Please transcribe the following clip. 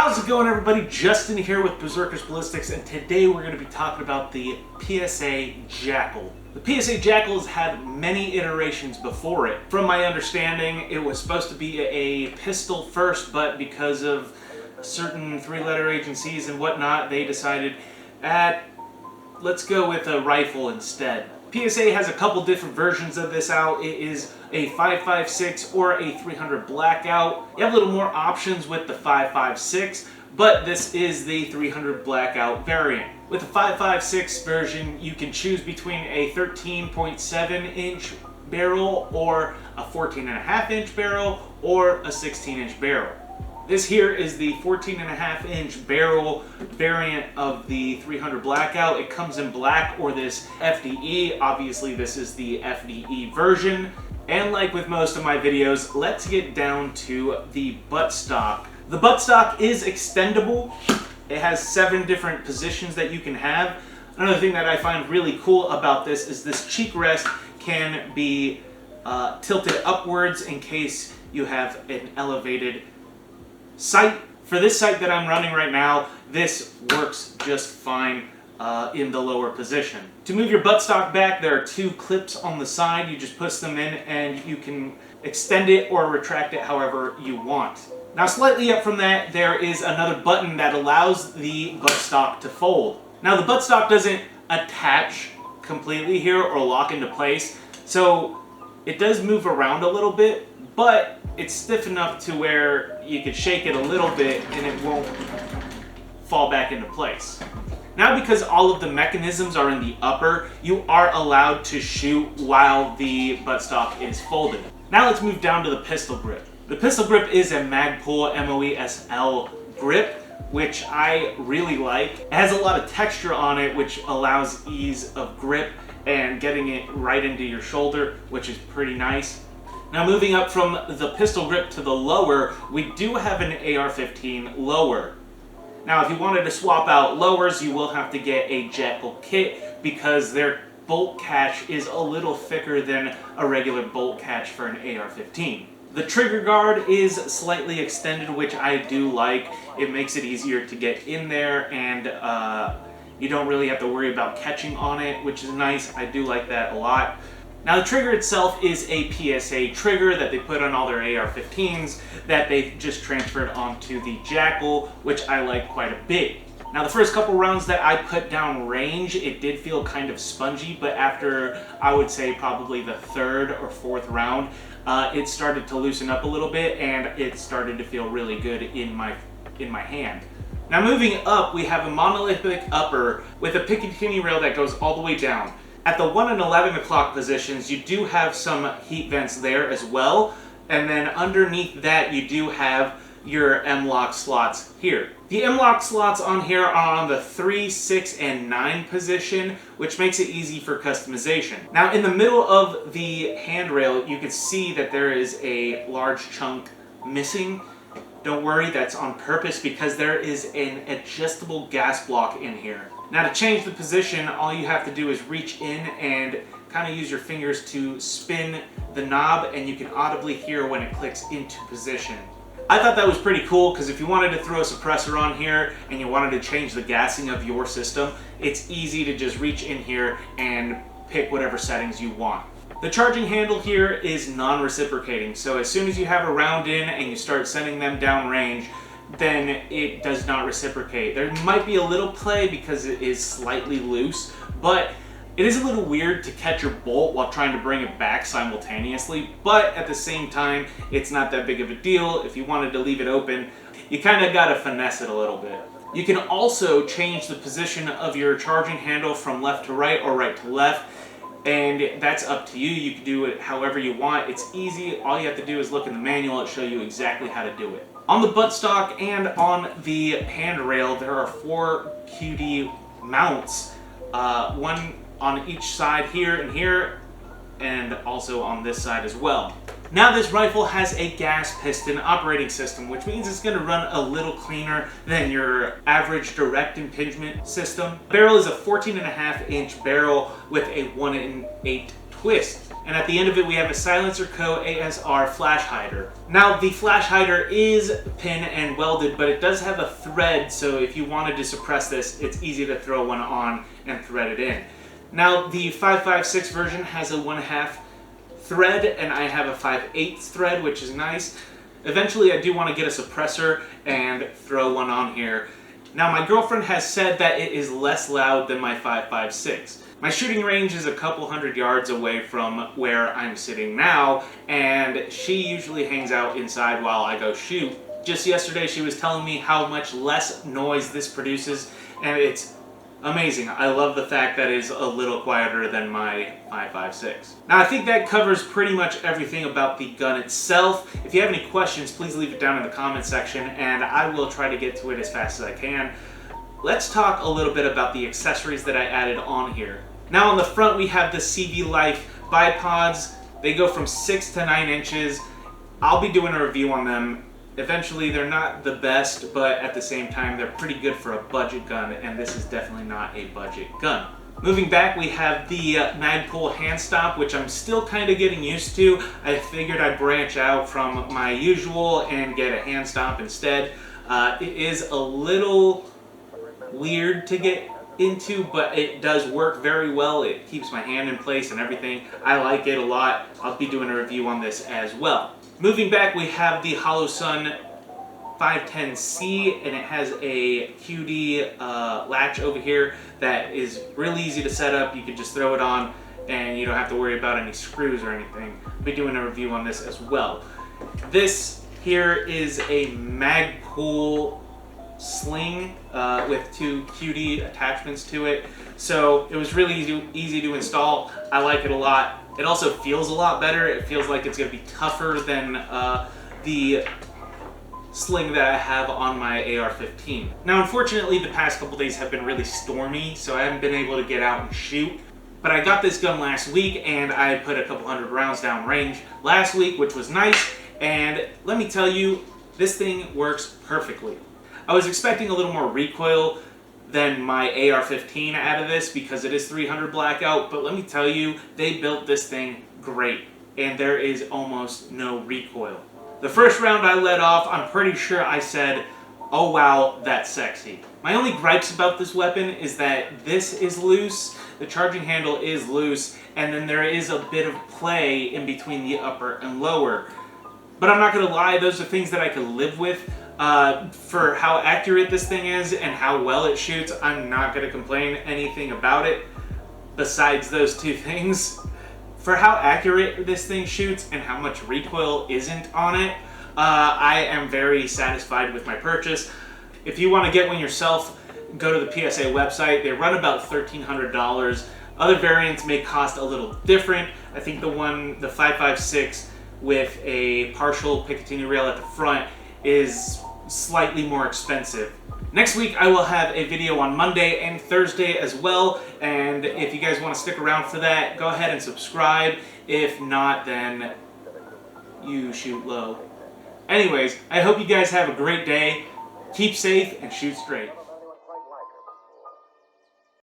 How's it going, everybody? Justin here with Berserkers Ballistics, and today we're going to be talking about the PSA Jakl. The PSA Jakl has had many iterations before it. From my understanding, it was supposed to be a pistol first, but because of certain three-letter agencies and whatnot, they decided, let's go with a rifle instead. PSA has a couple different versions of this out. It is a 5.56 or a 300 blackout. You have a little more options with the 5.56, but this is the 300 blackout variant. With the 5.56 version, you can choose between a 13.7 inch barrel or a 14.5 inch barrel or a 16 inch barrel. This here is the 14.5 inch barrel variant of the 300 blackout. It comes in black or this FDE. Obviously this is the FDE version. And like with most of my videos, let's get down to the buttstock. The buttstock is extendable. It has 7 different positions that you can have. Another thing that I find really cool about this is this cheek rest can be tilted upwards in case you have an elevated sight. For this sight that I'm running right now, this works just fine in the lower position. To move your buttstock back, there are 2 clips on the side. You just push them in and you can extend it or retract it however you want. Now slightly up from that, there is another button that allows the buttstock to fold. Now the buttstock doesn't attach completely here or lock into place, so it does move around a little bit, but it's stiff enough to where you could shake it a little bit and it won't fall back into place. Now because all of the mechanisms are in the upper, you are allowed to shoot while the buttstock is folded. Now let's move down to the pistol grip. The pistol grip is a Magpul MOE-SL grip, which I really like. It has a lot of texture on it, which allows ease of grip and getting it right into your shoulder, which is pretty nice. Now moving up from the pistol grip to the lower, we do have an AR-15 lower. Now if you wanted to swap out lowers, you will have to get a Jakl kit because their bolt catch is a little thicker than a regular bolt catch for an AR-15. The trigger guard is slightly extended, which I do like. It makes it easier to get in there and you don't really have to worry about catching on it, which is nice. I do like that a lot. Now the trigger itself is a PSA trigger that they put on all their AR-15s that they've just transferred onto the Jakl, which I like quite a bit. Now the first couple rounds that I put down range, it did feel kind of spongy, but after I would say probably the 3rd or 4th round, it started to loosen up a little bit and it started to feel really good in my hand. Now moving up, we have a monolithic upper with a Picatinny rail that goes all the way down. At the 1 and 11 o'clock positions, you do have some heat vents there as well. And then underneath that, you do have your M-LOK slots here. The M-LOK slots on here are on the 3, 6, and 9 position, which makes it easy for customization. Now in the middle of the handrail, you can see that there is a large chunk missing. Don't worry, that's on purpose because there is an adjustable gas block in here. Now to change the position, all you have to do is reach in and kind of use your fingers to spin the knob and you can audibly hear when it clicks into position. I thought that was pretty cool because if you wanted to throw a suppressor on here and you wanted to change the gassing of your system, it's easy to just reach in here and pick whatever settings you want. The charging handle here is non-reciprocating, so as soon as you have a round in and you start sending them down range, then it does not reciprocate. There might be a little play because it is slightly loose, but it is a little weird to catch your bolt while trying to bring it back simultaneously, but at the same time, it's not that big of a deal. If you wanted to leave it open, you kind of gotta finesse it a little bit. You can also change the position of your charging handle from left to right or right to left, and that's up to you. You can do it however you want. It's easy. All you have to do is look in the manual. It'll show you exactly how to do it. On the buttstock and on the handrail, there are 4 QD mounts, one on each side here, and also on this side as well. Now this rifle has a gas piston operating system, which means it's going to run a little cleaner than your average direct impingement system. The barrel is a 14.5 inch barrel with a 1 in 8 twist. And at the end of it, we have a Silencer Co. ASR flash hider. Now, the flash hider is pin and welded, but it does have a thread, so if you wanted to suppress this, it's easy to throw one on and thread it in. Now, the 5.56 version has a 1/2 thread, and I have a 5/8 thread, which is nice. Eventually, I do want to get a suppressor and throw one on here. Now, my girlfriend has said that it is less loud than my 5.56. My shooting range is a couple hundred yards away from where I'm sitting now, and she usually hangs out inside while I go shoot. Just yesterday, she was telling me how much less noise this produces, and it's amazing. I love the fact that it's a little quieter than my 5.56. Now, I think that covers pretty much everything about the gun itself. If you have any questions, please leave it down in the comment section, and I will try to get to it as fast as I can. Let's talk a little bit about the accessories that I added on here. Now, on the front, we have the CV Life bipods. They go from 6 to 9 inches. I'll be doing a review on them. Eventually, they're not the best, but at the same time, they're pretty good for a budget gun, and this is definitely not a budget gun. Moving back, we have the Magpul hand stop, which I'm still kind of getting used to. I figured I'd branch out from my usual and get a hand stomp instead. It is a little weird to get into, but it does work very well. It keeps my hand in place and everything. I like it a lot. I'll be doing a review on this as well. Moving back, we have the HoloSun 510C, and it has a QD latch over here that is really easy to set up. You can just throw it on and you don't have to worry about any screws or anything. I'll be doing a review on this as well. This here is a Magpul sling with 2 QD attachments to it, so it was really easy to install. I like it a lot. It also feels a lot better. It feels like it's going to be tougher than the sling that I have on my AR-15. Now, unfortunately, the past couple days have been really stormy, so I haven't been able to get out and shoot. But I got this gun last week, and I put a couple hundred rounds down range last week, which was nice. And let me tell you, this thing works perfectly. I was expecting a little more recoil than my AR-15 out of this because it is 300 blackout, but let me tell you, they built this thing great, and there is almost no recoil. The first round I let off, I'm pretty sure I said, "Oh wow, that's sexy." My only gripes about this weapon is that this is loose, the charging handle is loose, and then there is a bit of play in between the upper and lower. But I'm not going to lie, those are things that I could live with. For how accurate this thing is and how well it shoots, I'm not going to complain anything about it besides those two things. For how accurate this thing shoots and how much recoil isn't on it, I am very satisfied with my purchase. If you want to get one yourself, go to the PSA website. They run about $1,300. Other variants may cost a little different. I think the 5.56 with a partial Picatinny rail at the front is slightly more expensive. Next week I will have a video on Monday and Thursday as well, and if you guys want to stick around for that, go ahead and subscribe. If not, then you shoot low. Anyways, I hope you guys have a great day. Keep safe and shoot straight.